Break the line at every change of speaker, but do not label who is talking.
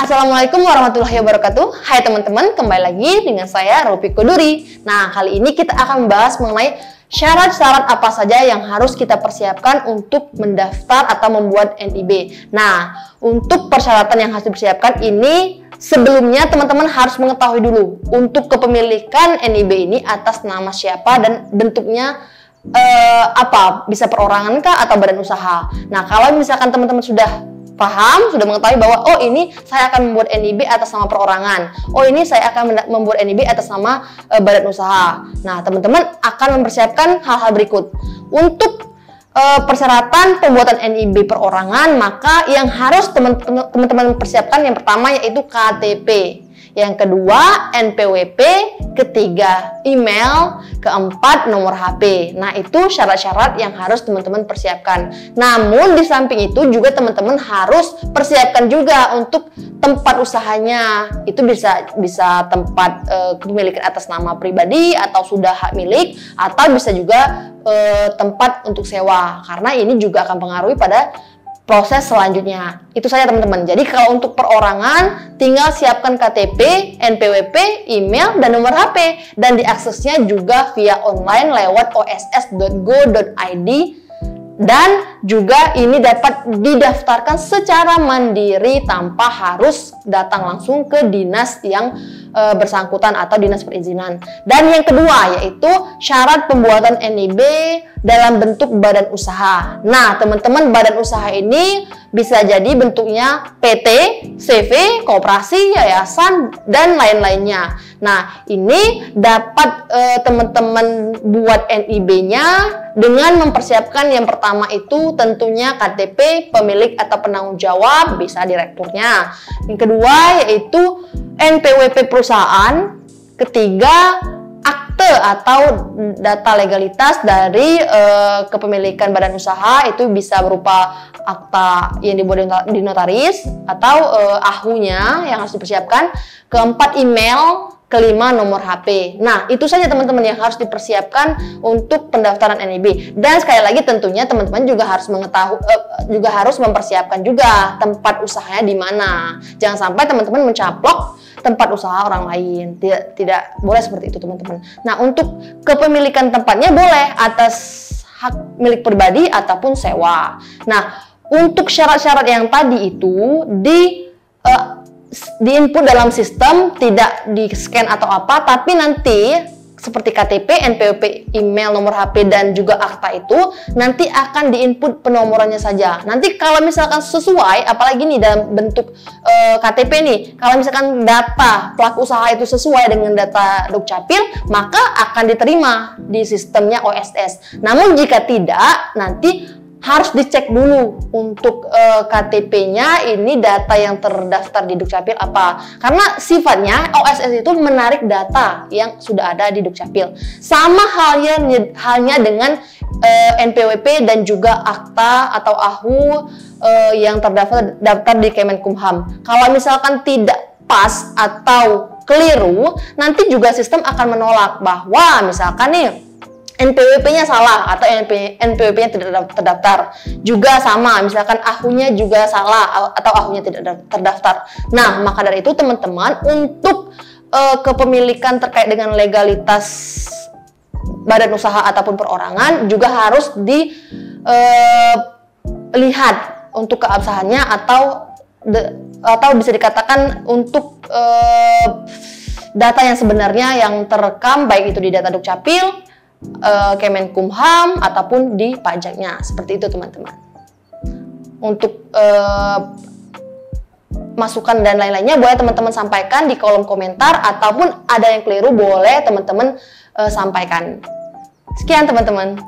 Assalamualaikum warahmatullahi wabarakatuh. Hai teman-teman, kembali lagi dengan saya Ropi Koduri. Nah, kali ini kita akan membahas mengenai syarat-syarat apa saja yang harus kita persiapkan untuk mendaftar atau membuat NIB. Nah, untuk persyaratan yang harus dipersiapkan ini sebelumnya teman-teman harus mengetahui dulu untuk kepemilikan NIB ini atas nama siapa dan bentuknya apa, bisa perorangan kah atau badan usaha. Nah, kalau misalkan teman-teman sudah paham, sudah mengetahui bahwa oh ini saya akan membuat NIB atas nama perorangan, oh ini saya akan membuat NIB atas nama badan usaha. Nah, teman-teman akan mempersiapkan hal-hal berikut. Untuk persyaratan pembuatan NIB perorangan, maka yang harus teman-teman persiapkan yang pertama yaitu KTP, yang kedua NPWP, ketiga email, keempat nomor HP. Nah, itu syarat-syarat yang harus teman-teman persiapkan. Namun di samping itu juga teman-teman harus persiapkan juga untuk tempat usahanya. Itu bisa tempat kepemilikan atas nama pribadi atau sudah hak milik, atau bisa juga tempat untuk sewa, karena ini juga akan mempengaruhi pada proses selanjutnya. Itu saja teman-teman. Jadi kalau untuk perorangan tinggal siapkan KTP, NPWP, email, dan nomor HP, dan diaksesnya juga via online lewat oss.go.id, dan juga ini dapat didaftarkan secara mandiri tanpa harus datang langsung ke dinas yang bersangkutan atau dinas perizinan. Dan yang kedua yaitu syarat pembuatan NIB dalam bentuk badan usaha. Nah, teman-teman, badan usaha ini bisa jadi bentuknya PT, CV, koperasi, yayasan, dan lain-lainnya. Nah, ini dapat teman-teman buat NIB-nya dengan mempersiapkan yang pertama itu tentunya KTP pemilik atau penanggung jawab, bisa direkturnya. Yang kedua yaitu NPWP perusahaan, ketiga akte atau data legalitas dari kepemilikan badan usaha, itu bisa berupa akta yang dibuat di notaris atau AHU-nya yang harus dipersiapkan. Keempat email, kelima nomor HP. Nah, itu saja teman-teman yang harus dipersiapkan untuk pendaftaran NIB. Dan sekali lagi tentunya teman-teman juga harus juga harus mempersiapkan juga tempat usahanya di mana. Jangan sampai teman-teman mencaplok tempat usaha orang lain. Tidak boleh seperti itu, teman-teman. Nah, untuk kepemilikan tempatnya boleh atas hak milik pribadi ataupun sewa. Nah, untuk syarat-syarat yang tadi itu di-input dalam sistem, tidak di-scan atau apa, tapi nanti seperti KTP, NPWP, email, nomor HP, dan juga akta itu nanti akan di-input penomorannya saja. Nanti kalau misalkan sesuai, apalagi nih dalam bentuk KTP nih, kalau misalkan data pelaku usaha itu sesuai dengan data Dukcapil, maka akan diterima di sistemnya OSS. Namun jika tidak, nanti harus dicek dulu untuk KTP-nya ini data yang terdaftar di Dukcapil apa. Karena sifatnya OSS itu menarik data yang sudah ada di Dukcapil. Sama halnya dengan NPWP dan juga akta atau AHU yang terdaftar di Kemenkumham. Kalau misalkan tidak pas atau keliru, nanti juga sistem akan menolak bahwa misalkan nih NPWP-nya salah atau NPWP-nya tidak terdaftar. Juga sama, misalkan AHU-nya juga salah atau AHU-nya tidak terdaftar. Nah, maka dari itu teman-teman, untuk kepemilikan terkait dengan legalitas badan usaha ataupun perorangan juga harus dilihat untuk keabsahannya atau bisa dikatakan untuk data yang sebenarnya yang terekam, baik itu di data Dukcapil, Kemenkumham ataupun di pajaknya. Seperti itu teman-teman. Untuk masukan dan lain-lainnya boleh teman-teman sampaikan di kolom komentar, ataupun ada yang keliru boleh teman-teman sampaikan. Sekian teman-teman.